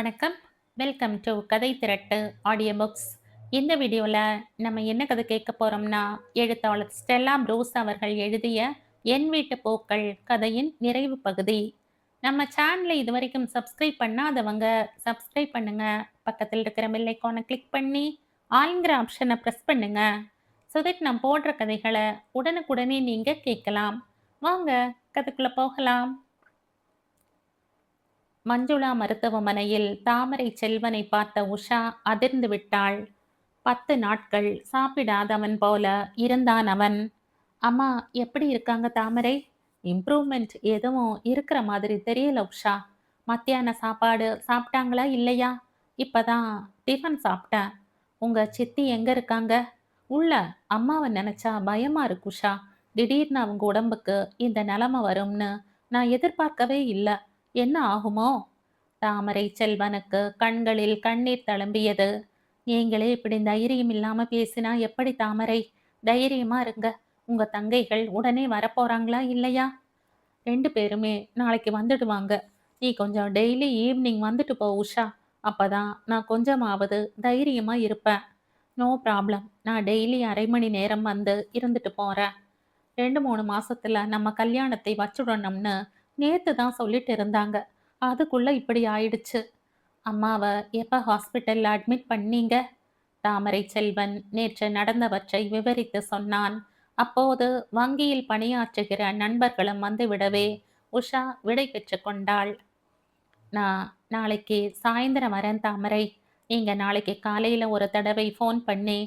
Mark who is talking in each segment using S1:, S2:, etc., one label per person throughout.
S1: வணக்கம். Welcome to கதை திரட்டு audio books. இந்த வீடியோவில் நம்ம என்ன கதை கேட்க போகிறோம்னா, எழுத்தாளர் ஸ்டெல்லா ப்ரூஸ் அவர்கள் எழுதிய என் வீட்டு பூக்கள் கதையின் நிறைவு பகுதி. நம்ம சேனலை இது வரைக்கும் சப்ஸ்கிரைப் பண்ணாதவங்க சப்ஸ்கிரைப் பண்ணுங்க. பக்கத்தில் இருக்கிற பெல் ஐக்கானை கிளிக் பண்ணி ஆல்ங்கிற ஆப்ஷனை ப்ரெஸ் பண்ணுங்க. ஸோ தட் நான் போடுற கதைகளை உடனுக்குடனே நீங்கள் கேட்கலாம். வாங்க கதைக்குள்ளே போகலாம். மஞ்சுளா மருத்துவமனையில் தாமரை செல்வனை பார்த்த உஷா அதிர்ந்து விட்டாள். 10 நாட்கள் சாப்பிடாதவன் போல இருந்தான் அவன். அம்மா, எப்படி இருக்காங்க தாமரை? இம்ப்ரூவ்மெண்ட் எதுவும் இருக்கிற மாதிரி தெரியல உஷா. மத்தியான சாப்பாடு சாப்பிட்டாங்களா இல்லையா? இப்பதான் டிஃபன் சாப்பிட்டேன். உங்க சித்தி எங்க இருக்காங்க? உள்ள. அம்மாவை நினைச்சா பயமா இருக்கு உஷா. திடீர்னு அவங்க உடம்புக்கு இந்த நிலைமை வரும்னு நான் எதிர்பார்க்கவே இல்லை. என்ன ஆகுமோ? தாமரை செல்வனுக்கு கண்களில் கண்ணீர் தழும்பியது. நீங்களே இப்படி தைரியம் இல்லாம பேசினா எப்படி தாமரை? தைரியமா இருங்க. உங்க தங்கைகள் உடனே வரப்போறாங்களா இல்லையா? 2 பேருமே நாளைக்கு வந்துடுவாங்க. நீ கொஞ்சம் டெய்லி ஈவினிங் வந்துட்டு போ உஷா. அப்பதான் நான் கொஞ்சமாவது தைரியமா இருப்பேன். No problem. நான் டெய்லி அரை மணி நேரம் வந்து இருந்துட்டு போறேன். 2, 3 மாசத்துல நம்ம கல்யாணத்தை வச்சுடணும்னு நேத்து தான் சொல்லிட்டு இருந்தாங்க. அதுக்குள்ள இப்படி ஆயிடுச்சு. அம்மாவ எப்ப ஹாஸ்பிட்டல்ல அட்மிட் பண்ணீங்க? தாமரை செல்வன் நேற்று நடந்தவற்றை விவரித்து சொன்னான். அப்போது வங்கியில் பணியாற்றுகிற நண்பர்களும் வந்துவிடவே உஷா விடை பெற்று கொண்டாள். நான் நாளைக்கு சாயந்தரம் வரேன் தாமரை. நீங்க நாளைக்கு காலையில ஒரு தடவை ஃபோன் பண்ணி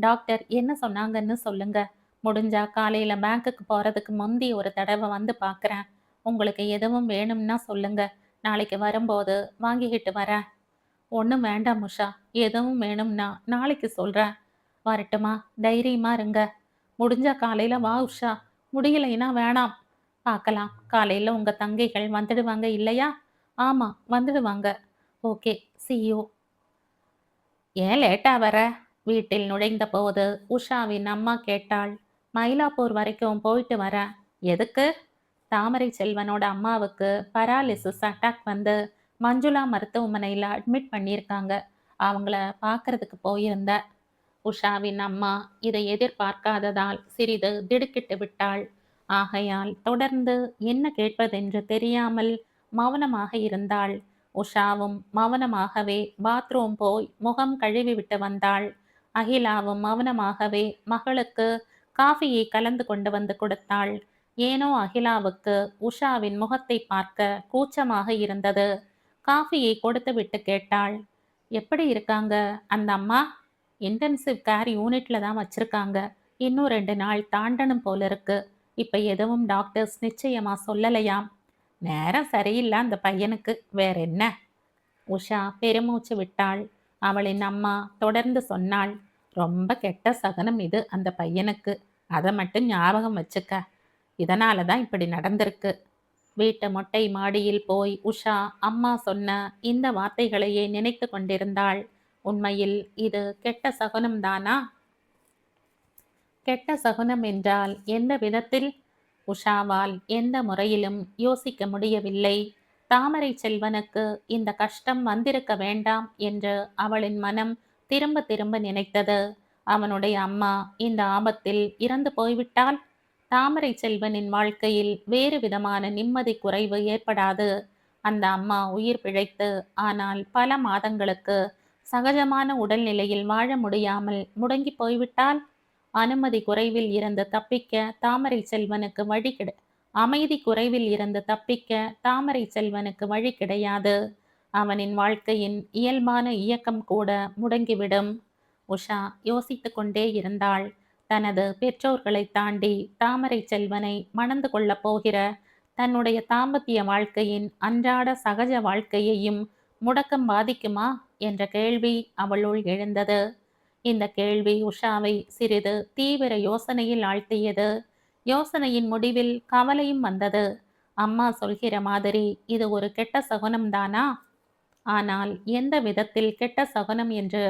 S1: டாக்டர் என்ன சொன்னாங்கன்னு சொல்லுங்க. முடிஞ்சா காலையில பேங்க்குக்கு போறதுக்கு முந்தி ஒரு தடவை வந்து பார்க்குறேன். உங்களுக்கு எதுவும் வேணும்னா சொல்லுங்க. நாளைக்கு வரும்போது வாங்கிக்கிட்டு வரேன். ஒன்றும் வேண்டாம் உஷா. எதுவும் வேணும்னா நாளைக்கு சொல்கிறேன். வரட்டுமா? தைரியமா இருங்க. முடிஞ்சா காலையில வா உஷா. முடியலைன்னா வேணாம். பார்க்கலாம். காலையில உங்க தங்கைகள் வந்துடுவாங்க இல்லையா? ஆமா, வந்துடுவாங்க. ஓகே. see you. ஏன் லேட்டா வர? வீட்டில் நுழைந்தபோது உஷாவின் அம்மா கேட்டாள். மயிலாப்பூர் வரைக்கும் போயிட்டு வரேன். எதுக்கு? தாமரை செல்வனோட அம்மாவுக்கு பராலிசிஸ் அட்டாக் வந்து மஞ்சுளா மருத்துவமனையில் அட்மிட் பண்ணியிருக்காங்க. அவங்கள பார்க்கறதுக்கு போயிருந்தேன். உஷாவின் அம்மா இதை எதிர்பார்க்காததால் சிறிது திடுக்கிட்டு விட்டாள். ஆகையால் தொடர்ந்து என்ன கேட்பதென்று தெரியாமல் மௌனமாக இருந்தாள். உஷாவும் மௌனமாகவே பாத்ரூம் போய் முகம் கழுவி விட்டு வந்தாள். அகிலாவும் மௌனமாகவே மகளுக்கு காஃபியை கலந்து கொண்டு வந்து கொடுத்தாள். ஏனோ அகிலாவுக்கு உஷாவின் முகத்தை பார்க்க கூச்சமாக இருந்தது. காஃபியை கொடுத்துவிட்டு கேட்டாள். எப்படி இருக்காங்க அந்த அம்மா? இன்டென்சிவ் கேர் யூனிட்ல தான் வச்சிருக்காங்க. இன்னும் 2 நாள் தாண்டணும் போல இருக்கு. இப்ப எதுவும் டாக்டர்ஸ் நிச்சயமா சொல்லலையாம். நேரம் சரியில்லை அந்த பையனுக்கு. வேற என்ன? உஷா பெருமூச்சு விட்டாள். அவளின் அம்மா தொடர்ந்து சொன்னாள். ரொம்ப கெட்ட சகனம் இது அந்த பையனுக்கு. அதை மட்டும் ஞாபகம் வச்சுக்க. இதனால தான் இப்படி நடந்திருக்கு. வீட்டு மொட்டை மாடியில் போய் உஷா அம்மா சொன்ன இந்த வார்த்தைகளையே நினைத்து கொண்டிருந்தாள். உண்மையில் இது கெட்ட சகுனம் தானா? கெட்ட சகுனம் என்றால் எந்த விதத்தில்? உஷாவால் எந்த முறையிலும் யோசிக்க முடியவில்லை. தாமரை செல்வனுக்கு இந்த கஷ்டம் வந்திருக்க வேண்டாம் என்று அவளின் மனம் திரும்ப திரும்ப நினைத்தது. அவனுடைய அம்மா இந்த ஆபத்தில் இறந்து போய்விட்டால் தாமரை செல்வனின் வாழ்க்கையில் வேறு விதமான நிம்மதி குறைவு ஏற்படாது. அந்த அம்மா உயிர் பிழைத்து ஆனால் பல மாதங்களுக்கு சகஜமான உடல்நிலையில் வாழ முடியாமல் முடங்கி போய்விட்டால் அனுமதி குறைவில் இருந்து தப்பிக்க தாமரை செல்வனுக்கு வழி அமைதி குறைவில் இருந்து தப்பிக்க தாமரை செல்வனுக்கு வழி கிடையாது. அவனின் வாழ்க்கையின் இயல்பான இயக்கம் கூட முடங்கிவிடும். உஷா யோசித்து கொண்டே இருந்தாள். தனது பெற்றோர்களை தாண்டி தாமரை செல்வனை மணந்து கொள்ளப் போகிற தன்னுடைய தாம்பத்திய வாழ்க்கையின் அன்றாட சகஜ வாழ்க்கையையும் முடக்கம் பாதிக்குமா என்ற கேள்வி அவளுள் எழுந்தது. இந்த கேள்வி உஷாவை சிறிது தீவிர யோசனையில் ஆழ்த்தியது. யோசனையின் முடிவில் கவலையும் வந்தது. அம்மா சொல்கிற மாதிரி இது ஒரு கெட்ட சகுனம்தானா? ஆனால் எந்த விதத்தில் கெட்ட சகுனம் என்று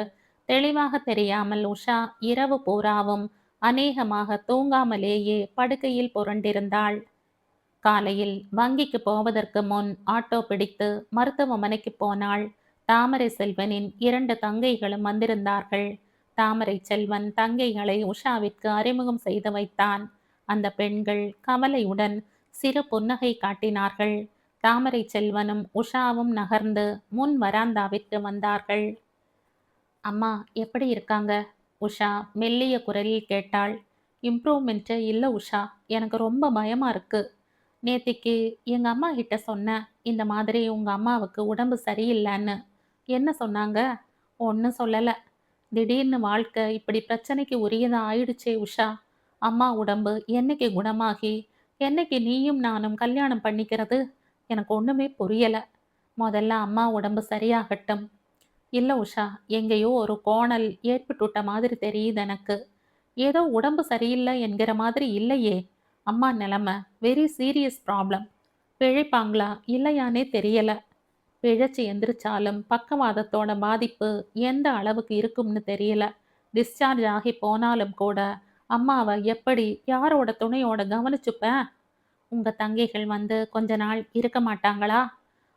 S1: தெளிவாக தெரியாமல் உஷா இரவு பூராவும் அநேகமாக தூங்காமலேயே படுக்கையில் புரண்டிருந்தாள். காலையில் வங்கிக்கு போவதற்கு முன் ஆட்டோ பிடித்து மருத்துவமனைக்கு போனாள். தாமரை செல்வனின் 2 தங்கைகளும் வந்திருந்தார்கள். தாமரை செல்வன் தங்கைகளை உஷாவிற்கு அறிமுகம் செய்து வைத்தான். அந்த பெண்கள் கவலையுடன் சிறு புன்னகை காட்டினார்கள். தாமரை செல்வனும் உஷாவும் நகர்ந்து முன் வராந்தாவிற்கு வந்தார்கள். அம்மா எப்படி இருக்காங்க? உஷா மெல்லிய குரலில் கேட்டாள். இம்ப்ரூவ்மெண்ட்டு இல்லை உஷா, எனக்கு ரொம்ப பயமா இருக்கு. நேத்திக்கு எங்க அம்மா கிட்ட சொன்னேன், இந்த மாதிரி உங்க அம்மாவுக்கு உடம்பு சரியில்லைன்னு. என்ன சொன்னாங்க? ஒன்றும் சொல்லல. திடீர்னு வாழ்க்கை இப்படி பிரச்சனைக்கு உரியதா ஆயிடுச்சே உஷா. அம்மா உடம்பு என்னைக்கு குணமாகி என்னைக்கு நீயும் நானும் கல்யாணம் பண்ணிக்கிறது? எனக்கு ஒண்ணுமே புரியல. முதல்ல அம்மா உடம்பு சரியாகட்டும். இல்ல உஷா, எங்கேயோ ஒரு கோணல் ஏற்பட்டுட்ட மாதிரி தெரியுது எனக்கு. ஏதோ உடம்பு சரியில்லை என்கிற மாதிரி இல்லையே. அம்மா நிலைமை வெரி சீரியஸ் ப்ராப்ளம். பிழைப்பாங்களா இல்லையானே தெரியல. பிழைச்சு எந்திரிச்சாலும் பக்கவாதத்தோட பாதிப்பு எந்த அளவுக்கு இருக்கும்னு தெரியல. டிஸ்சார்ஜ் ஆகி போனாலும் கூட அம்மாவை எப்படி யாரோட துணையோட கவனிச்சுப்பேன்? உங்க தங்கைகள் வந்து கொஞ்ச நாள் இருக்க மாட்டாங்களா?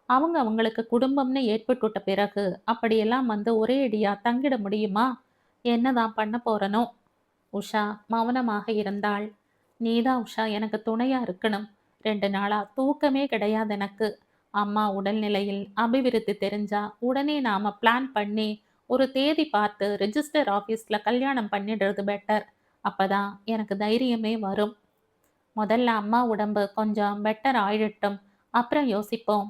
S1: அவங்க அவங்களுக்கு குடும்பம்னு ஏற்பட்டுட்ட பிறகு அப்படியெல்லாம் வந்து ஒரே அடியா தங்கிட முடியுமா? என்னதான் பண்ண போறனோ? உஷா மௌனமாக இருந்தாள். நீதான் உஷா எனக்கு துணையா இருக்கணும். 2 நாளா தூக்கமே கிடையாது எனக்கு. அம்மா உடல்நிலையில் அபிவிருத்தி தெரிஞ்சா உடனே நாம பிளான் பண்ணி ஒரு தேதி பார்த்து ரெஜிஸ்டர் ஆஃபீஸ்ல கல்யாணம் பண்ணிடுறது பெட்டர். அப்பதான் எனக்கு தைரியமே வரும். முதல்ல அம்மா உடம்பு கொஞ்சம் பெட்டர் ஆயிடட்டும், அப்புறம் யோசிப்போம்.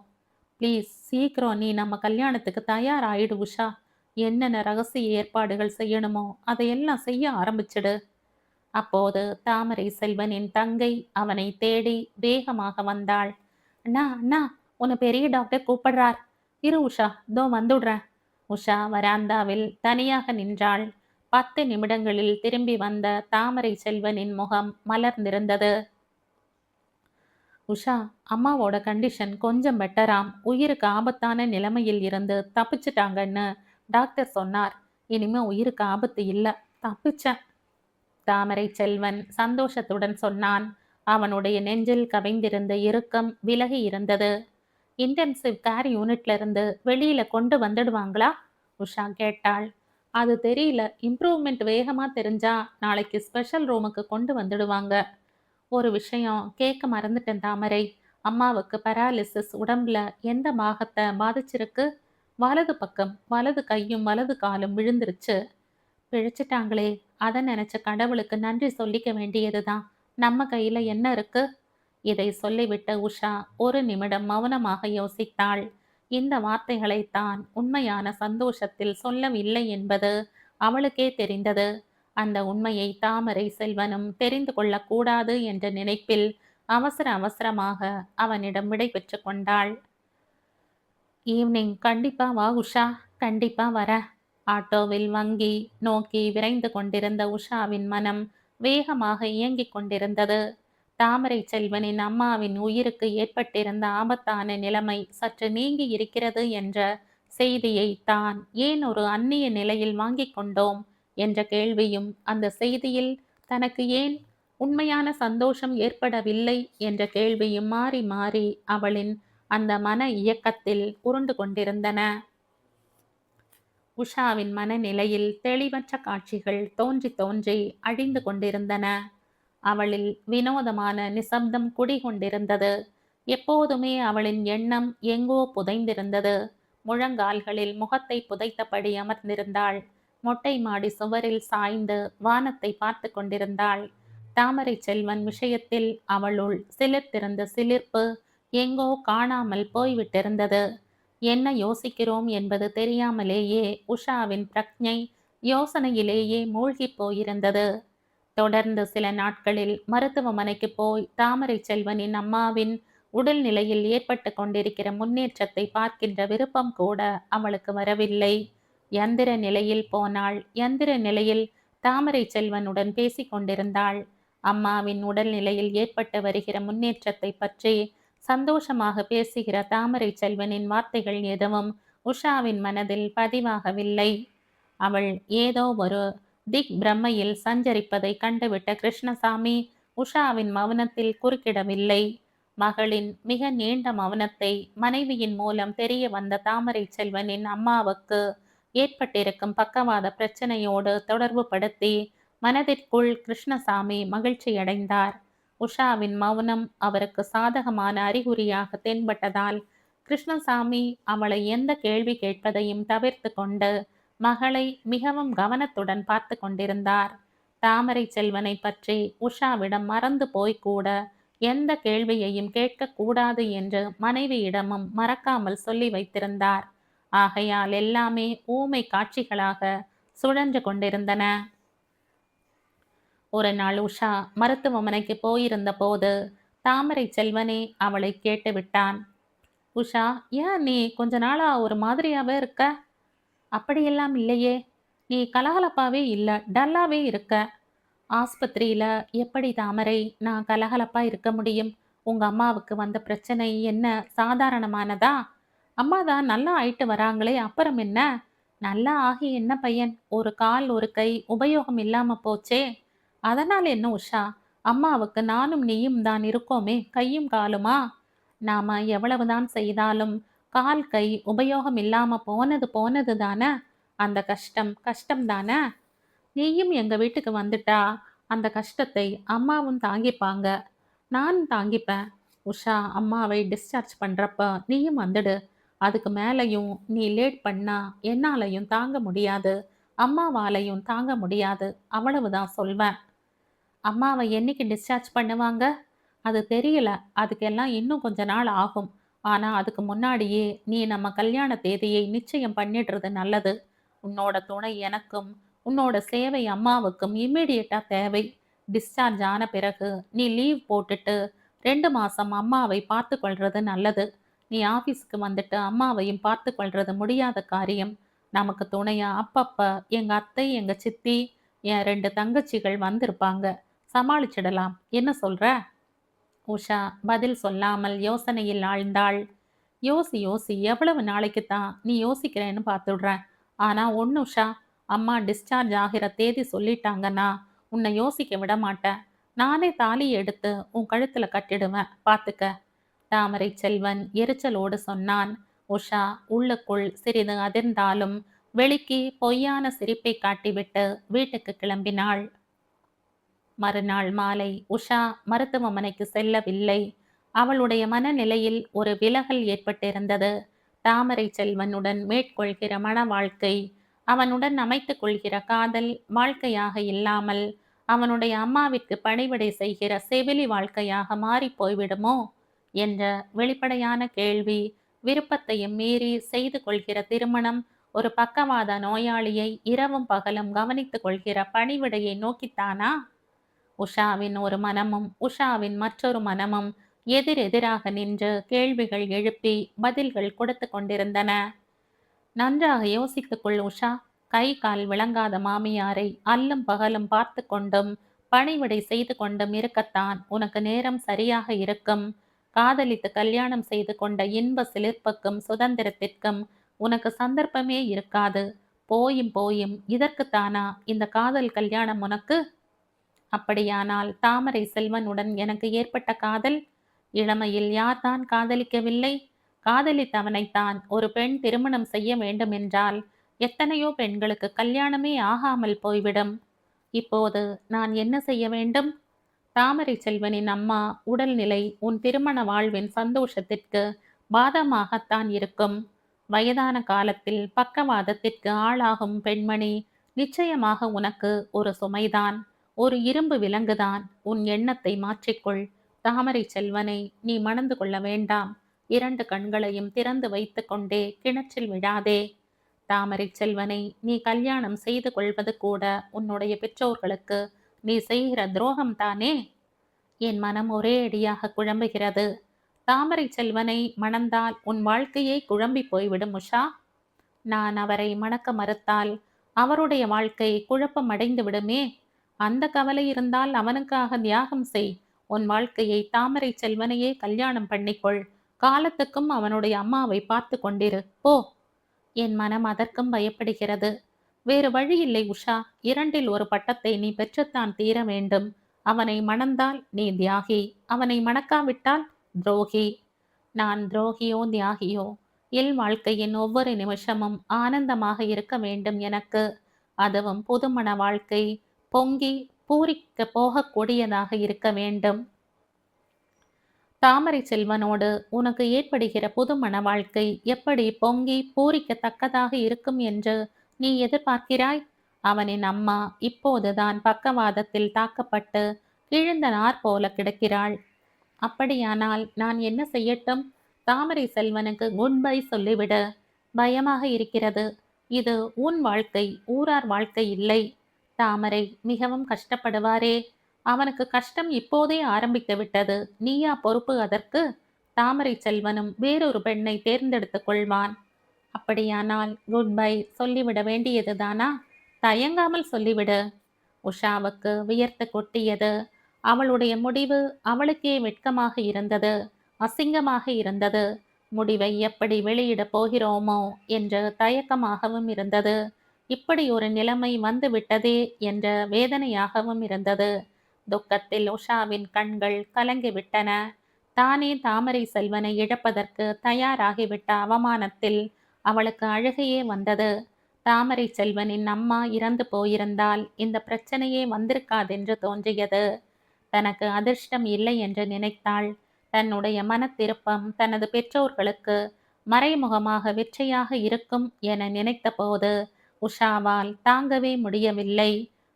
S1: ப்ளீஸ் சீக்கிரம் நீ நம்ம கல்யாணத்துக்கு தயாராயிடு உஷா. என்னென்ன ரகசிய ஏற்பாடுகள் செய்யணுமோ அதையெல்லாம் செய்ய ஆரம்பிச்சிடு. அப்போது தாமரை செல்வனின் தங்கை அவனை தேடி வேகமாக வந்தாள். அண்ணா அண்ணா, உன்னை பெரிய டாக்டர் கூப்பிடுறார். இரு உஷா, தோ வந்துடுறேன். உஷா வராந்தாவில் தனியாக நின்றாள். 10 நிமிடங்களில் திரும்பி வந்த தாமரை செல்வனின் முகம் மலர்ந்திருந்தது. உஷா, அம்மாவோட கண்டிஷன் கொஞ்சம் பெட்டராம். உயிருக்கு ஆபத்தான நிலைமையில் இருந்து தப்பிச்சிட்டாங்கன்னு டாக்டர் சொன்னார். இனிமே உயிருக்கு ஆபத்து இல்லை, தப்பிச்சேன். தாமரை செல்வன் சந்தோஷத்துடன் சொன்னான். அவனுடைய நெஞ்சில் கவிந்திருந்த இறுக்கம் விலகி இருந்தது. இன்டென்சிவ் கேர் யூனிட்ல இருந்து வெளியில கொண்டு வந்துடுவாங்களா? உஷா கேட்டாள். அது தெரியல. இம்ப்ரூவ்மெண்ட் வேகமா தெரிஞ்சா நாளைக்கு ஸ்பெஷல் ரூமுக்கு கொண்டு வந்துடுவாங்க. ஒரு விஷயம் கேட்க மறந்துட்டேன் தாமரை. அம்மாவுக்கு பராலிசிஸ் உடம்புல எந்த பாகத்தை பாதிச்சிருக்கு? வலது பக்கம். வலது கையும் வலது காலும் விழுந்துருச்சு. பிழைச்சிட்டாங்களே, அதை நினைச்ச கடவுளுக்கு நன்றி சொல்லிக்க வேண்டியதுதான். நம்ம கையில என்ன இருக்கு? இதை சொல்லிவிட்ட உஷா ஒரு நிமிடம் மௌனமாக யோசித்தாள். இந்த வார்த்தைகளை தான் உண்மையான சந்தோஷத்தில் சொல்லவில்லை என்பது அவளுக்கே தெரிந்தது. அந்த உண்மையை தாமரை செல்வனும் தெரிந்து கொள்ளக்கூடாது என்ற நினைப்பில் அவசர அவசரமாக அவனிடம் விடை பெற்று கொண்டாள். ஈவினிங் கண்டிப்பா வா உஷா, கண்டிப்பா வர. ஆட்டோவில் வங்கி நோக்கி விரைந்து கொண்டிருந்த உஷாவின் மனம் வேகமாக இயங்கிக் கொண்டிருந்தது. தாமரை செல்வனின் அம்மாவின் உயிருக்கு ஏற்பட்டிருந்த ஆபத்தான நிலைமை சற்று நீங்கி இருக்கிறது என்ற செய்தியை தான் ஏன் ஒரு அந்நிய நிலையில் வாங்கிக் கொண்டோம் என்ற கேள்வியும், அந்த செய்தியில் தனக்கு ஏன் உண்மையான சந்தோஷம் ஏற்படவில்லை என்ற கேள்வியும் மாறி மாறி அவளின் அந்த மன இயக்கத்தில் உருண்டு கொண்டிருந்தன. உஷாவின் மனநிலையில் தெளிவற்ற காட்சிகள் தோன்றி தோன்றி அழிந்து கொண்டிருந்தன. அவளில் வினோதமான நிசப்தம் குடிகொண்டிருந்தது. எப்போதுமே அவளின் எண்ணம் எங்கோ புதைந்திருந்தது. முழங்கால்களில் முகத்தை புதைத்தபடி அமர்ந்திருந்தாள். மொட்டை மாடி சுவரில் சாய்ந்து வானத்தை பார்த்து கொண்டிருந்தாள். தாமரை செல்வன் விஷயத்தில் அவளுள் சிலிர்த்திருந்த சிலிர்ப்பு எங்கோ காணாமல் போய்விட்டிருந்தது. என்ன யோசிக்கிறோம் என்பது தெரியாமலேயே உஷாவின் பிரக்ஞை யோசனையிலேயே மூழ்கி போயிருந்தது. தொடர்ந்து சில நாட்களில் மருத்துவமனைக்கு போய் தாமரை செல்வனின் அம்மாவின் உடல்நிலையில் ஏற்பட்டு கொண்டிருக்கிற முன்னேற்றத்தை பார்க்கின்ற விருப்பம் கூட அவளுக்கு வரவில்லை. யந்திர நிலையில் போனாள். யந்திர நிலையில் தாமரை செல்வனுடன் பேசி கொண்டிருந்தாள். அம்மாவின் உடல்நிலையில் ஏற்பட்டு வருகிற முன்னேற்றத்தை பற்றி சந்தோஷமாக பேசுகிற தாமரை செல்வனின் வார்த்தைகள் எதுவும் உஷாவின் மனதில் பதிவாகவில்லை. அவள் ஏதோ ஒரு திக் பிரம்மையில் சஞ்சரிப்பதை கண்டுவிட்ட கிருஷ்ணசாமி உஷாவின் மௌனத்தில் குறுக்கிடவில்லை. மகளின் மிக நீண்ட மௌனத்தை மனைவியின் மூலம் தெரிய வந்த தாமரை செல்வனின் அம்மாவுக்கு ஏற்பட்டிருக்கும் பக்கவாத பிரச்சனையோடு தொடர்பு படுத்தி மனதிற்குள் கிருஷ்ணசாமி மகிழ்ச்சியடைந்தார். உஷாவின் மௌனம் அவருக்கு சாதகமான அறிகுறியாக தென்பட்டதால் கிருஷ்ணசாமி அவளை எந்த கேள்வி கேட்பதையும் தவிர்த்து கொண்டு மகளை மிகவும் கவனத்துடன் பார்த்து கொண்டிருந்தார். தாமரை செல்வனை பற்றி உஷாவிடம் மறந்து போய்க்கூட எந்த கேள்வியையும் கேட்கக்கூடாது என்று மனைவியிடமும் மறக்காமல் சொல்லி வைத்திருந்தார். ஆகையால் எல்லாமே ஊமை காட்சிகளாக சுழன்று கொண்டிருந்தன. ஒரு நாள் உஷா மருத்துவமனைக்கு போயிருந்த போது தாமரை செல்வனே அவளை கேட்டு விட்டான். உஷா, ஏன் நீ கொஞ்ச நாளா ஒரு மாதிரியாவே இருக்க? அப்படியெல்லாம் இல்லையே, நீ கலகலப்பாவே இல்ல, டல்லாவே இருக்க. ஆஸ்பத்திரியில எப்படி தாமரை நான் கலகலப்பா இருக்க முடியும்? உங்க அம்மாவுக்கு வந்த பிரச்சனை என்ன சாதாரணமானதா? அம்மா தான் நல்லா ஆயிட்டு வராங்களே, அப்புறம் என்ன? நல்லா ஆகி என்ன பையன்? ஒரு கால் ஒரு கை உபயோகம் இல்லாம போச்சே. அதனால் என்ன உஷா? அம்மாவுக்கு நானும் நீயும் தான் இருக்கோமே, கையும் காலுமா? நாம எவ்வளவுதான் செய்தாலும் கால் கை உபயோகம் இல்லாம போனது போனது தானே. அந்த கஷ்டம் கஷ்டம் தானே. நீயும் எங்க வீட்டுக்கு வந்துட்டா அந்த கஷ்டத்தை அம்மாவும் தாங்கிப்பாங்க, நானும் தாங்கிப்பேன். உஷா, அம்மாவை டிஸ்சார்ஜ் பண்றப்ப நீயும் வந்துடு. அதுக்கு மேலையும் நீ லேட் பண்ணா என்னாலையும் தாங்க முடியாது, அம்மாவாலையும் தாங்க முடியாது, அவ்வளவுதான் சொல்வேன். அம்மாவை என்னைக்கு டிஸ்சார்ஜ் பண்ணுவாங்க? அது தெரியல. அதுக்கெல்லாம் இன்னும் கொஞ்ச நாள் ஆகும். ஆனா அதுக்கு முன்னாடியே நீ நம்ம கல்யாண தேதியை நிச்சயம் பண்ணிடுறது நல்லது. உன்னோட துணை எனக்கும் உன்னோட சேவை அம்மாவுக்கும் இம்மிடியட்டா தேவை. டிஸ்சார்ஜ் ஆன பிறகு நீ லீவ் போட்டுட்டு 2 மாசம் அம்மாவை பார்த்து கொள்றது நல்லது. நீ ஆபீஸ்க்கு வந்துட்டு அம்மாவையும் பார்த்து கொள்றது முடியாத காரியம். நமக்கு துணையா அப்பப்ப எங்க அத்தை எங்க சித்தி என் 2 தங்கச்சிகள் வந்திருப்பாங்க. சமாளிச்சிடலாம். என்ன சொல்ற? உஷா பதில் சொல்லாமல் யோசனையில் ஆழ்ந்தாள். யோசி யோசி, எவ்வளவு நாளைக்கு தான் நீ யோசிக்கிறேன்னு பார்த்துடுறேன். ஆனா ஒன்று உஷா, அம்மா டிஸ்சார்ஜ் ஆகிற தேதி சொல்லிட்டாங்கன்னா உன்னை யோசிக்க விட மாட்டேன். நானே தாலி எடுத்து உன் கழுத்துல கட்டிடுவேன், பார்த்துக்க. தாமரை செல்வன் எரிச்சலோடு சொன்னான். உஷா உள்ளுக்குள் சிறிது அதிர்ந்தாலும் வெளிக்கு பொய்யான சிரிப்பை காட்டிவிட்டு வீட்டுக்கு கிளம்பினாள். மறுநாள் மாலை உஷா மருத்துவமனைக்கு செல்லவில்லை. அவளுடைய மனநிலையில் ஒரு விலகல் ஏற்பட்டிருந்தது. தாமரை செல்வனுடன் மேற்கொள்கிற மன வாழ்க்கை, அவனுடன் அமைத்துக் கொள்கிற காதல் வாழ்க்கையாக இல்லாமல் அவனுடைய அம்மாவிற்கு பணிவிடை செய்கிற செவிலி வாழ்க்கையாக மாறி போய்விடுமோ என்ற வெளிப்படையான கேள்வி. விருப்பத்தையும் மீறி செய்து கொள்கிற திருமணம் ஒரு பக்கவாத நோயாளியை இரவும் பகலும் கவனித்துக் கொள்கிற பணிவிடையை நோக்கித்தானா? உஷாவின் ஒரு மனமும் உஷாவின் மற்றொரு மனமும் எதிரெதிராக நின்று கேள்விகள் எழுப்பி பதில்கள் கொடுத்து கொண்டிருந்தன. நன்றாக யோசித்துக்கொள் உஷா. கை கால் விளங்காத மாமியாரை அல்லும் பகலும் பார்த்து கொண்டும் பணிவிடை செய்து கொண்டும் இருக்கத்தான் உனக்கு நேரம் சரியாக இருக்கும். காதலித்து கல்யாணம் செய்து கொண்ட இன்ப சிலிர்ப்புக்கும் சுதந்திரத்திற்கும் உனக்கு சந்தர்ப்பமே இருக்காது. போயும் போயும் இதற்குத்தானா இந்த காதல் கல்யாணம் உனக்கு? அப்படியானால் தாமரை செல்வனுடன் எனக்கு ஏற்பட்ட காதல்? இளமையில் யார்தான் காதலிக்கவில்லை? காதலித்தவனைத்தான் ஒரு பெண் திருமணம் செய்ய வேண்டுமென்றால் எத்தனையோ பெண்களுக்கு கல்யாணமே ஆகாமல் போய்விடும். இப்போது நான் என்ன செய்ய வேண்டும்? தாமரை செல்வனின் அம்மா உடல்நிலை உன் திருமண வாழ்வின் சந்தோஷத்திற்கு பாதமாகத்தான் இருக்கும். வயதான காலத்தில் பக்கவாதத்திற்கு ஆளாகும் பெண்மணி நிச்சயமாக உனக்கு ஒரு சுமைதான், ஒரு இரும்பு விலங்குதான். உன் எண்ணத்தை மாற்றிக்கொள். தாமரை செல்வனை நீ மணந்து கொள்ள வேண்டாம். 2 கண்களையும் திறந்து வைத்து கொண்டே கிணற்றில் விடாதே. தாமரை செல்வனை நீ கல்யாணம் செய்து கொள்வது கூட உன்னுடைய பெற்றோர்களுக்கு நீ செய்கிற துரோகம் தானே. என் மனம் ஒரே அடியாக குழம்புகிறது. தாமரை செல்வனை மணந்தால் உன் வாழ்க்கையே குழம்பி போய்விடும் உஷா. நான் அவரை மணக்க மறுத்தால் அவருடைய வாழ்க்கை குழப்பம் அடைந்து விடுமே. அந்த கவலை இருந்தால் அவனுக்காக தியாகம் செய். உன் வாழ்க்கையை தாமரை செல்வனையே கல்யாணம் பண்ணிக்கொள். காலத்துக்கும் அவனுடைய அம்மாவை பார்த்து கொண்டிரு போ. என் மனம் அதற்கும் பயப்படுகிறது. வேறு வழியில்லை உஷா. 2ல் 1 பட்டத்தை நீ பெற்றுத்தான் தீர வேண்டும். அவனை மணந்தால் நீ தியாகி, அவனை மணக்காவிட்டால் துரோகி. நான் துரோகியோ தியாகியோ, என் வாழ்க்கையின் ஒவ்வொரு நிமிஷமும் ஆனந்தமாக இருக்க வேண்டும் எனக்கு. அதுவும் புதுமண வாழ்க்கை பொங்கி பூரிக்க போகக்கூடியதாக இருக்க வேண்டும். தாமரை செல்வனோடு உனக்கு ஏற்படுகிற புதுமண வாழ்க்கை எப்படி பொங்கி பூரிக்கத்தக்கதாக இருக்கும் என்று நீ எதிர்பார்க்கிறாய்? அவனின் அம்மா இப்போதுதான் பக்கவாதத்தில் தாக்கப்பட்டு கிழிந்த நார் போல கிடக்கிறாள். அப்படியானால் நான் என்ன செய்யட்டும்? தாமரை செல்வனுக்கு குட் பை சொல்லிவிடு. பயமாக இருக்கிறது. இது உன் வாழ்க்கை, ஊரார் வாழ்க்கை இல்லை. தாமரை மிகவும் கஷ்டப்படுவாரே. அவனுக்கு கஷ்டம் இப்போதே ஆரம்பித்து விட்டது. நீயா பொறுப்பு அதற்கு? தாமரை செல்வனும் வேறொரு பெண்ணை தேர்ந்தெடுத்துக் கொள்வான். அப்படியானால் குட் பை சொல்லிவிட வேண்டியதுதானா? தயங்காமல் சொல்லிவிடு. உஷாவுக்கு வியர்த்து கொட்டியது. அவளுடைய முடிவு அவளுக்கே வெட்கமாக இருந்தது, அசிங்கமாக இருந்தது. முடிவை எப்படி வெளியிடப் போகிறோமோ என்று தயக்கமாகவும் இருந்தது. இப்படி ஒரு நிலைமை வந்து விட்டதே என்ற வேதனையாகவும் இருந்தது. துக்கத்தில் உஷாவின் கண்கள் கலங்கிவிட்டன. தானே தாமரை செல்வனை இழப்பதற்கு தயாராகிவிட்ட அவமானத்தில் அவளுக்கு அழுகையே வந்தது. தாமரை செல்வனின் அம்மா இறந்து போயிருந்தால் இந்த பிரச்சனையே வந்திருக்காதென்று தோன்றியது. தனக்கு அதிர்ஷ்டம் இல்லை என்று நினைத்தாள். தன்னுடைய மனத்திருப்பம் தனது பெற்றோர்களுக்கு மறைமுகமாக வெற்றியாக இருக்கும் என நினைத்தபோது உஷாவால் தாங்கவே முடியவில்லை.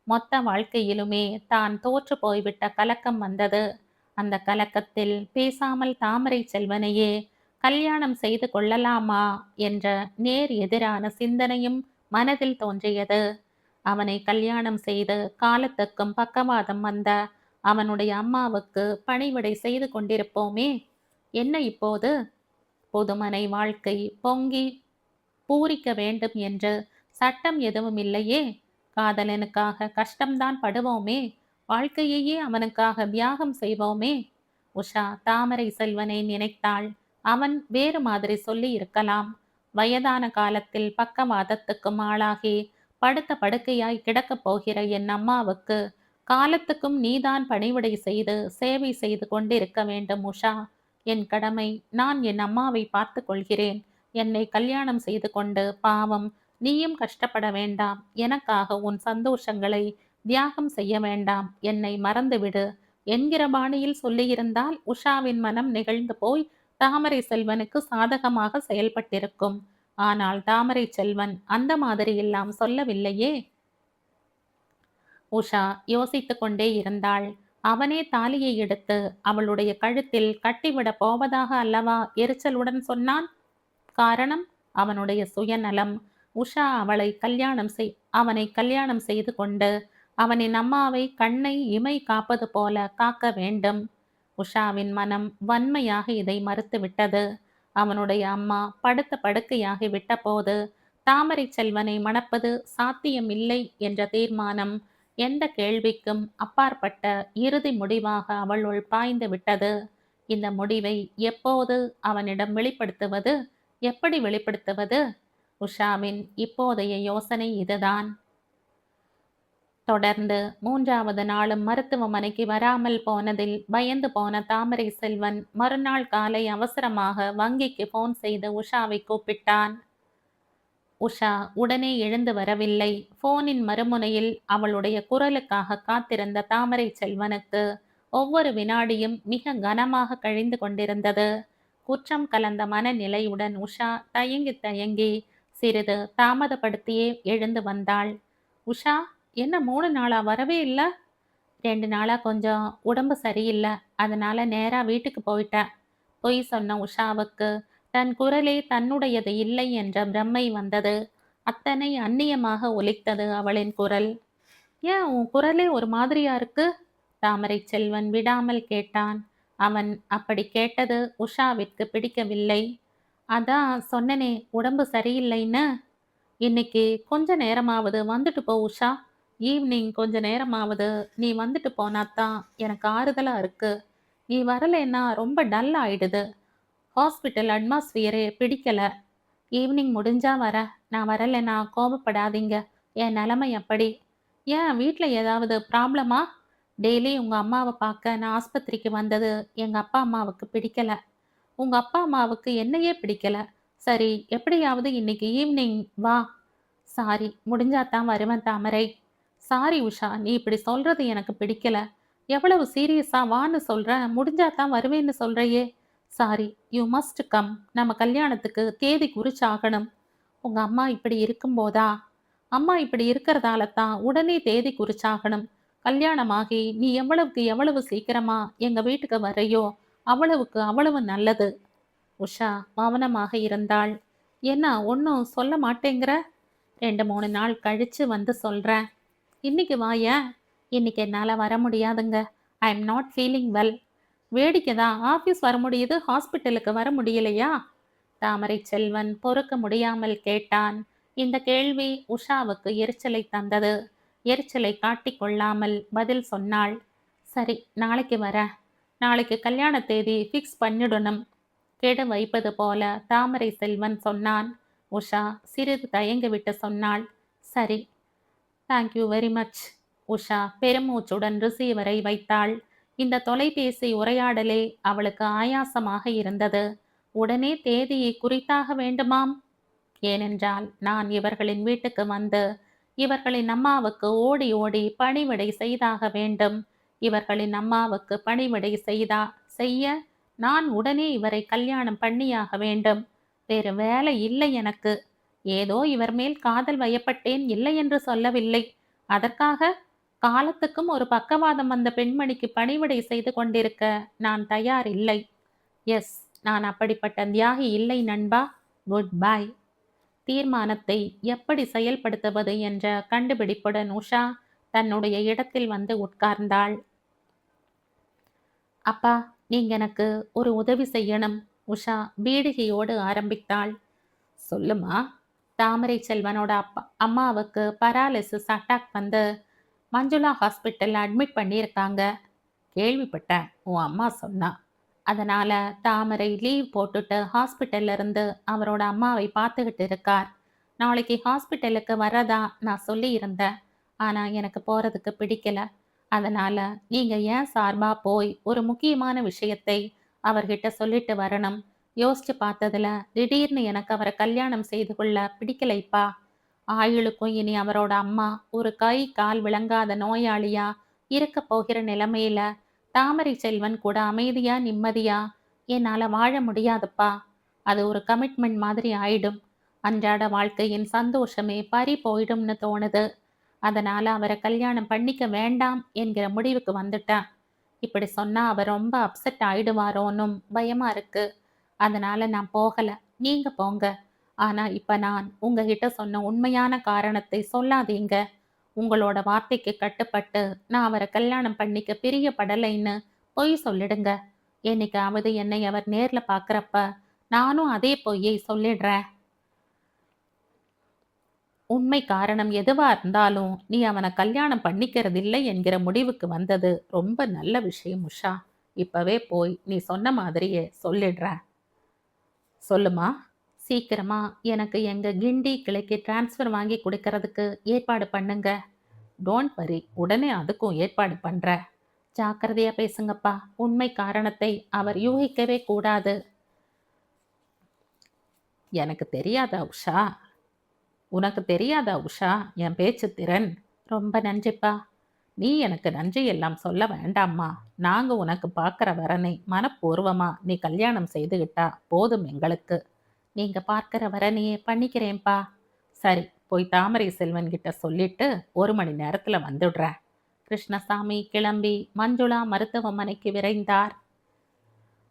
S1: மொத்த வாழ்க்கையிலுமே தான் தோற்று போய்விட்ட கலக்கம் வந்தது. அந்த கலக்கத்தில் பேசாமல் தாமரை செல்வனையே கல்யாணம் செய்து கொள்ளலாமா என்ற நேர் எதிரான சிந்தனையும் மனதில் தோன்றியது. அவனை கல்யாணம் செய்து காலத்துக்கும் பக்கவாதம் வந்த அவனுடைய அம்மாவுக்கு பணிவிடை செய்து கொண்டிருப்போமே. என்ன இப்போது? புதுமனை வாழ்க்கை பொங்கி பூரிக்க வேண்டும் என்று சட்டம் எதுவும் இல்லையே. காதலனுக்காக கஷ்டம்தான் படுவோமே. வாழ்க்கையையே அவனுக்காக தியாகம் செய்வோமே. உஷா தாமரை செல்வனை நினைத்தாள். அவன் வேறு மாதிரி சொல்லி இருக்கலாம். வயதான காலத்தில் பக்கவாதத்துக்கும் ஆளாகி படுத்த படுக்கையாய் கிடக்கப் போகிற என் அம்மாவுக்கு காலத்துக்கும் நீதான் பணிவிடை செய்து சேவை செய்து கொண்டிருக்க வேண்டும் உஷா. என் கடமை. நான் என் அம்மாவை பார்த்து கொள்கிறேன். என்னை கல்யாணம் செய்து கொண்டு பாவம் நீயும் கஷ்டப்பட வேண்டாம். எனக்காக உன் சந்தோஷங்களை தியாகம் செய்ய வேண்டாம். என்னை மறந்துவிடு என்கிற பாணியில் சொல்லியிருந்தால் உஷாவின் மனம் நெகிழ்ந்து போய் தாமரை செல்வனுக்கு சாதகமாக செயல்பட்டிருக்கும். ஆனால் தாமரை செல்வன் அந்த மாதிரியெல்லாம் சொல்லவில்லையே. உஷா யோசித்து கொண்டே இருந்தாள். அவனே தாலியை எடுத்து அவளுடைய கழுத்தில் கட்டிவிடப் போவதாக அல்லவா எரிச்சலுடன் சொன்னான். காரணம் அவனுடைய சுயநலம். உஷா அவனை கல்யாணம் செய்து கொண்டு அவனின் அம்மாவை கண்ணை இமை காப்பது போல காக்க வேண்டும். உஷாவின் மனம் வன்மையாக இதை மறுத்துவிட்டது. அவனுடைய அம்மா படுத்த படுக்கையாகி விட்டபோது தாமரை செல்வனை மணப்பது சாத்தியமில்லை என்ற தீர்மானம் எந்த கேள்விக்கும் அப்பாற்பட்ட இறுதி முடிவாக அவளுள் பாய்ந்து விட்டது. இந்த முடிவை எப்போது அவனிடம் வெளிப்படுத்துவது? எப்படி வெளிப்படுத்துவது? உஷாவின் இப்போதைய யோசனை இதுதான். தொடர்ந்து 3வது நாளும் மருத்துவமனைக்கு வராமல் போனதில் பயந்து போன தாமரை செல்வன் மறுநாள் காலை அவசரமாக வங்கிக்கு போன் செய்து உஷாவை கூப்பிட்டான். உஷா உடனே எழுந்து வரவில்லை. போனின் மறுமுனையில் அவளுடைய குரலுக்காக காத்திருந்த தாமரை செல்வனுக்கு ஒவ்வொரு வினாடியும் மிக கனமாக கழிந்து கொண்டிருந்தது. குற்றம் கலந்த மனநிலையுடன் உஷா தயங்கி தயங்கி சிறிது தாமதப்படுத்தியே எழுந்து வந்தாள். உஷா, என்ன 3 நாளா வரவே இல்லை? 2 நாளா கொஞ்சம் உடம்பு சரியில்லை, அதனால நேரா வீட்டுக்கு போயிட்டேன். பொய் சொன்ன உஷாவுக்கு தன் குரலே தன்னுடையது இல்லை என்ற பிரமை வந்தது. அத்தனை அந்நியமாக ஒலித்தது அவளின் குரல். ஏன் உன் குரலே ஒரு மாதிரியா இருக்கு? தாமரை செல்வன் விடாமல் கேட்டான். அவன் அப்படி கேட்டது உஷாவிற்கு பிடிக்கவில்லை. அதான் சொன்னனே உடம்பு சரியில்லைன்னு. இன்னைக்கு கொஞ்ச நேரமாவது வந்துட்டு போ உஷா. ஈவினிங் கொஞ்ச நேரமாவது நீ வந்துட்டு போனாதான் எனக்கு ஆறுதலா இருக்கு. நீ வரலைன்னா ரொம்ப டல் ஆயிடுது. ஹாஸ்பிட்டல் அட்மாஸ்பியரே பிடிக்கல. ஈவினிங் முடிஞ்சா வர. நான் வரலைன்னா கோபப்படாதீங்க. என் நிலைமை அப்படி. ஏன் வீட்டில் ஏதாவது ப்ராப்ளமா? டெய்லி உங்க அம்மாவ பார்க்க நான் ஆஸ்பத்திரிக்கு வந்தது எங்க அப்பா அம்மாவுக்கு பிடிக்கல. உங்க அப்பா அம்மாவுக்கு என்னையே பிடிக்கல. சரி, எப்படியாவது இன்னைக்கு ஈவினிங் வா. சாரி, முடிஞ்சா தான் வருவேன் தாமரை. சாரி உஷா, நீ இப்படி சொல்றது எனக்கு பிடிக்கல. எவ்வளவு சீரியஸா வான்னு சொல்ற, முடிஞ்சா தான் வருவேன்னு சொல்றயே. Sorry, you must come. நம்ம கல்யாணத்துக்கு தேதி குறிச்சாகணும். உங்க அம்மா இப்படி இருக்கும்போதா? அம்மா இப்படி இருக்கிறதால தான் உடனே தேதி குறிச்சாகணும். கல்யாணமாகி நீ எவ்வளவுக்கு எவ்வளவு சீக்கிரமா எங்க வீட்டுக்கு வரையோ அவ்வளவுக்கு அவ்வளவு நல்லது. உஷா மௌனமாக இருந்தாள். என்ன ஒன்னும் சொல்ல மாட்டேங்கிற? 2, 3 நாள் கழிச்சு வந்து சொல்றேன். இன்னைக்கு வாயேன். இன்னைக்கு என்னால வர முடியாதுங்க. I am not feeling well. வேடிக்கை தான், ஆஃபீஸ் வர முடியுது, ஹாஸ்பிட்டலுக்கு வர முடியலையா? தாமரை செல்வன் பொறுக்க முடியாமல் கேட்டான். இந்த கேள்வி உஷாவுக்கு எரிச்சலை தந்தது. எரிச்சலை காட்டிக் கொள்ளாமல் பதில் சொன்னாள். சரி, நாளைக்கு வரேன். நாளைக்கு கல்யாண தேதி ஃபிக்ஸ் பண்ணிடணும். கெடு வைப்பது போல தாமரை செல்வன் சொன்னான். உஷா சிறிது தயங்கிவிட்டு சொன்னாள். சரி, தேங்க்யூ வெரி மச். உஷா பெருமூச்சுடன் ரிசீவரை வைத்தாள். இந்த தொலைபேசி உரையாடலே அவளுக்கு ஆயாசமாக இருந்தது. உடனே தேதியை குறித்தாக வேண்டுமாம். ஏனென்றால் நான் இவர்களின் வீட்டுக்கு வந்து இவர்களின் அம்மாவுக்கு ஓடி ஓடி பணிவிடை செய்தாக வேண்டும். இவர்களின் அம்மாவுக்கு பணிவிடை செய்ய நான் உடனே இவரை கல்யாணம் பண்ணியாக வேண்டும். வேறு வேலை இல்லை எனக்கு. ஏதோ இவர் மேல் காதல் வயப்பட்டேன், இல்லை என்று சொல்லவில்லை. அதற்காக காலத்துக்கும் ஒரு பக்கவாதம் வந்த பெண்மணிக்கு பணிவிடை செய்து கொண்டிருக்க நான் தயார் இல்லை. எஸ், நான் அப்படிப்பட்ட தியாகி இல்லை நண்பா. Good bye. தீர்மானத்தை எப்படி செயல்படுத்துவது என்ற கண்டுபிடிப்புடன் உஷா தன்னுடைய இடத்தில் வந்து உட்கார்ந்தாள். அப்பா, நீங்க எனக்கு ஒரு உதவி செய்யணும். உஷா பீடிகையோடு ஆரம்பித்தாள். சொல்லுமா. தாமரை செல்வனோட அம்மாவுக்கு பராலிசிஸ் அட்டாக் வந்து மஞ்சுளா ஹாஸ்பிட்டல்ல அட்மிட் பண்ணியிருக்காங்க. கேள்விப்பட்டேன், உன் அம்மா சொன்னா. அதனால தாமரை லீவ் போட்டுட்டு ஹாஸ்பிட்டல்ல இருந்து அவரோட அம்மாவை பார்த்துக்கிட்டு இருக்கார். நாளைக்கு ஹாஸ்பிட்டலுக்கு வரதா நான் சொல்லி இருந்தேன். ஆனா எனக்கு போறதுக்கு பிடிக்கல. அதனால நீங்க ஏன் சார்பா போய் ஒரு முக்கியமான விஷயத்தை அவர்கிட்ட சொல்லிட்டு வரணும். யோசிச்சு பார்த்ததுல திடீர்னு எனக்கு அவரை கல்யாணம் செய்து கொள்ள பிடிக்கலைப்பா. ஆயுளுக்கும் இனி அவரோட அம்மா ஒரு கை கால் விளங்காத நோயாளியா இருக்க போகிற நிலைமையில தாமரை செல்வன் கூட அமைதியா நிம்மதியா என்னால வாழ முடியாதுப்பா. அது ஒரு கமிட்மெண்ட் மாதிரி ஆயிடும். அன்றாட வாழ்க்கையின் சந்தோஷமே பறி போயிடும்னு தோணுது. அதனால அவரை கல்யாணம் பண்ணிக்க வேண்டாம் என்கிற முடிவுக்கு வந்துட்டேன். இப்படி சொன்னா அவர் ரொம்ப அப்செட் ஆயிடுவாரோன்னும் பயமா இருக்கு. அதனால நான் போகல. நீங்க போங்க. ஆனா இப்ப நான் உங்ககிட்ட சொன்ன உண்மையான காரணத்தை சொல்லாதீங்க. உங்களோட வார்த்தைக்கு கட்டுப்பட்டு நான் அவரை கல்யாணம் பண்ணிக்க பிரியப்படலைன்னு பொய் சொல்லிடுங்க. என்னைக்காவது என்னை அவர் நேர்ல பார்க்கறப்ப நானும் அதே பொய்யை சொல்லிடுறேன். உண்மை காரணம் எதுவா இருந்தாலும் நீ அவனை கல்யாணம் பண்ணிக்கிறதில்லை என்கிற முடிவுக்கு வந்தது ரொம்ப நல்ல விஷயம் உஷா. இப்பவே போய் நீ சொன்ன மாதிரியே சொல்லிடுறேன். சொல்லுமா. சீக்கிரமா எனக்கு எங்க கிண்டி கிளைக்கு டிரான்ஸ்ஃபர் வாங்கி கொடுக்கறதுக்கு ஏற்பாடு பண்ணுங்க. டோன்ட் வரி, உடனே அதுக்கும் ஏற்பாடு பண்ற. ஜாக்கிரதையா பேசுங்கப்பா. உண்மை காரணத்தை அவர் யூகிக்கவே கூடாது. எனக்கு தெரியாதா உஷா? உனக்கு தெரியாதா உஷா என் பேச்சு திறன்? ரொம்ப நன்றிப்பா. நீ எனக்கு நன்றி எல்லாம் சொல்ல வேண்டாம்மா. நாங்க உனக்கு பார்க்குற வரனை மனப்பூர்வமா நீ கல்யாணம் செய்துகிட்டா போதும் எங்களுக்கு. நீங்க பார்க்குற வரனையே பண்ணிக்கிறேன்ப்பா. சரி, போய் தாமரை செல்வன் கிட்ட சொல்லிட்டு 1 மணி நேரத்துல வந்துடுறேன். கிருஷ்ணசாமி கிளம்பி மஞ்சுளா மருத்துவமனைக்கு விரைந்தார்.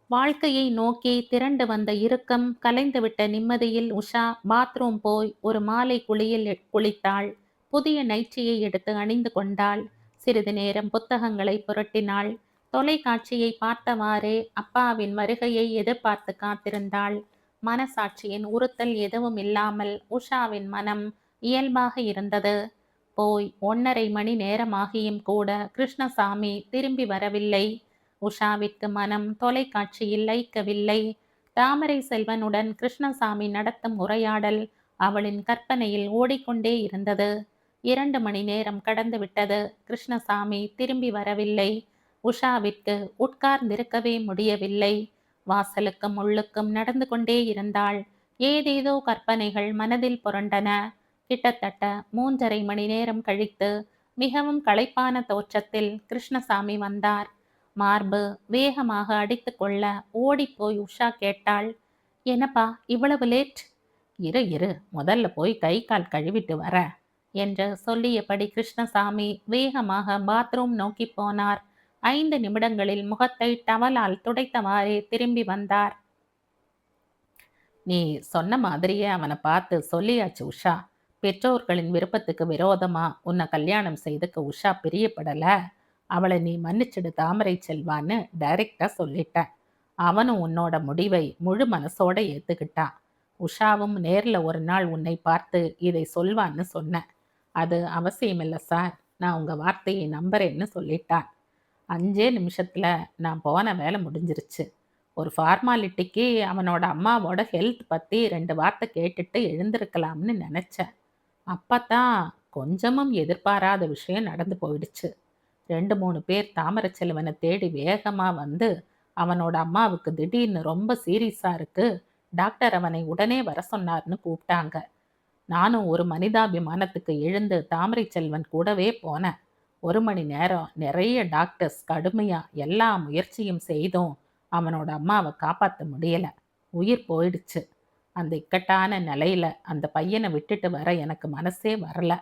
S1: வாழ்க்கையை நோக்கி திரண்டு வந்த இறுக்கம் கலைந்துவிட்ட நிம்மதியில் உஷா பாத்ரூம் போய் ஒரு மாலை குளியல் குளித்தாள். புதிய நைச்சியை எடுத்து அணிந்து கொண்டாள். சிறிது நேரம் புத்தகங்களை புரட்டினாள். தொலைக்காட்சியை பார்த்தவாறே அப்பாவின் வருகையை எதிர்பார்த்து காத்திருந்தாள். மனசாட்சியின் உறுத்தல் எதுவும் இல்லாமல் உஷாவின் மனம் இயல்பாக இருந்தது. போய் 1½ மணி நேரமாகியும் கூட கிருஷ்ணசாமி திரும்பி வரவில்லை. உஷாவிற்கு மனம் தொலைக்காட்சியில் லயிக்கவில்லை. தாமரை செல்வனுடன் கிருஷ்ணசாமி நடத்தும் உரையாடல் அவளின் கற்பனையில் ஓடிக்கொண்டே இருந்தது. 2 மணி நேரம் கடந்து விட்டது. கிருஷ்ணசாமி திரும்பி வரவில்லை. உஷாவிற்கு உட்கார்ந்திருக்கவே முடியவில்லை. வாசலுக்கும் உள்ளுக்கும் நடந்து கொண்டே இருந்தாள். ஏதேதோ கற்பனைகள் மனதில் புரண்டன. கிட்டத்தட்ட 3:30 மணி நேரம் கழித்து மிகவும் களைப்பான தோற்றத்தில் கிருஷ்ணசாமி வந்தார். மார்பு வேகமாக அடித்துக்கொள்ள ஓடிப்போய் உஷா கேட்டாள், என்னப்பா இவ்வளவு லேட்? இரு இரு, முதல்ல போய் கை கால் கழுவிட்டு வர என்று சொல்லியபடி கிருஷ்ணசாமி வேகமாக பாத்ரூம் நோக்கி போனார். 5 நிமிடங்களில் முகத்தை டவலால் துடைத்தவாறே திரும்பி வந்தார். நீ சொன்ன மாதிரியே அவனை பார்த்து சொல்லியாச்சு உஷா. பெற்றோர்களின் விருப்பத்துக்கு விரோதமா உன்னை கல்யாணம் செய்துக்க உஷா பிரியப்படல. அவளை நீ மன்னிச்சிடு தாமரை செல்வான்னு டைரக்டா சொல்லிட்ட. அவனும் உன்னோட முடிவை முழு மனசோட ஏத்துக்கிட்டான். உஷாவும் நேர்ல ஒரு நாள் உன்னை பார்த்து இதை சொல்வான்னு சொன்னேன். அது அவசியமில்லை சார், நான் உங்க வார்த்தையை நம்புறேன்னு சொல்லிட்டான். 5 நிமிஷத்துல நான் போன வேலை முடிஞ்சிருச்சு. ஒரு ஃபார்மாலிட்டிக்கு அவனோட அம்மாவோட ஹெல்த் பற்றி 2 வார்த்தை கேட்டுட்டு எழுந்திருக்கலாம்னு நினச்சேன். அப்பத்தான் கொஞ்சமும் எதிர்பாராத விஷயம் நடந்து போயிடுச்சு. 2-3 பேர் தாமரச்செல்வனை தேடி வேகமாக வந்து அவனோட அம்மாவுக்கு திடீர்னு ரொம்ப சீரியஸாக இருக்கு, டாக்டர் அவனை உடனே வர சொன்னார்னு கூப்பிட்டாங்க. நானும் ஒரு மனிதாபிமானத்துக்கு எழுந்து தாமரை செல்வன் கூடவே போனேன். 1 மணி நேரம் நிறைய டாக்டர்ஸ் கடுமையாக எல்லா முயற்சியும் செய்தும் அவனோட அம்மாவை காப்பாற்ற முடியலை. உயிர் போயிடுச்சு. அந்த இக்கட்டான நிலையில் அந்த பையனை விட்டுட்டு வர எனக்கு மனசே வரல.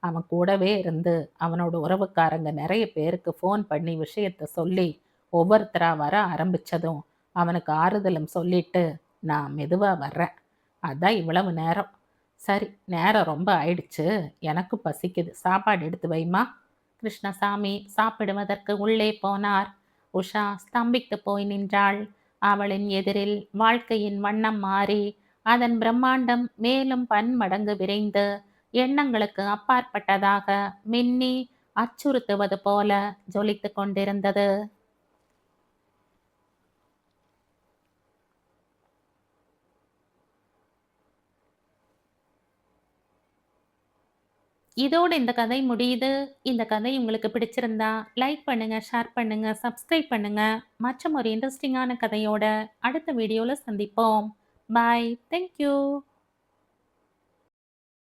S1: அவன் கூடவே இருந்து அவனோட உறவுக்காரங்க நிறைய பேருக்கு ஃபோன் பண்ணி விஷயத்த சொல்லி ஒவ்வொருத்தராக வர ஆரம்பித்ததும் அவனுக்கு ஆறுதலும் சொல்லிட்டு நான் மெதுவாக வர்றேன். அதான் இவ்வளவு நேரம். சரி, நேரம் ரொம்ப ஆயிடுச்சு, எனக்கு பசிக்குது, சாப்பாடு எடுத்து வைமா. கிருஷ்ணசாமி சாப்பிடுவதற்கு உள்ளே போனார். உஷா ஸ்தம்பித்து போய் நின்றாள். அவளின் எதிரில் வாழ்க்கையின் வண்ணம் மாறி அதன் பிரம்மாண்டம் மேலும் பன்மடங்கு விரைந்து எண்ணங்களுக்கு அப்பாற்பட்டதாக மின்னி அச்சுறுத்துவது போல ஜொலித்து கொண்டிருந்தது. இதோடு இந்த கதை முடியுது. இந்த கதை உங்களுக்கு பிடிச்சிருந்தா லைக் பண்ணுங்க, ஷேர் பண்ணுங்க, சப்ஸ்கிரைப் பண்ணுங்க. மற்றும் ஒரு இன்ட்ரெஸ்டிங்கான கதையோட அடுத்த வீடியோவில் சந்திப்போம். பாய். தேங்க்யூ.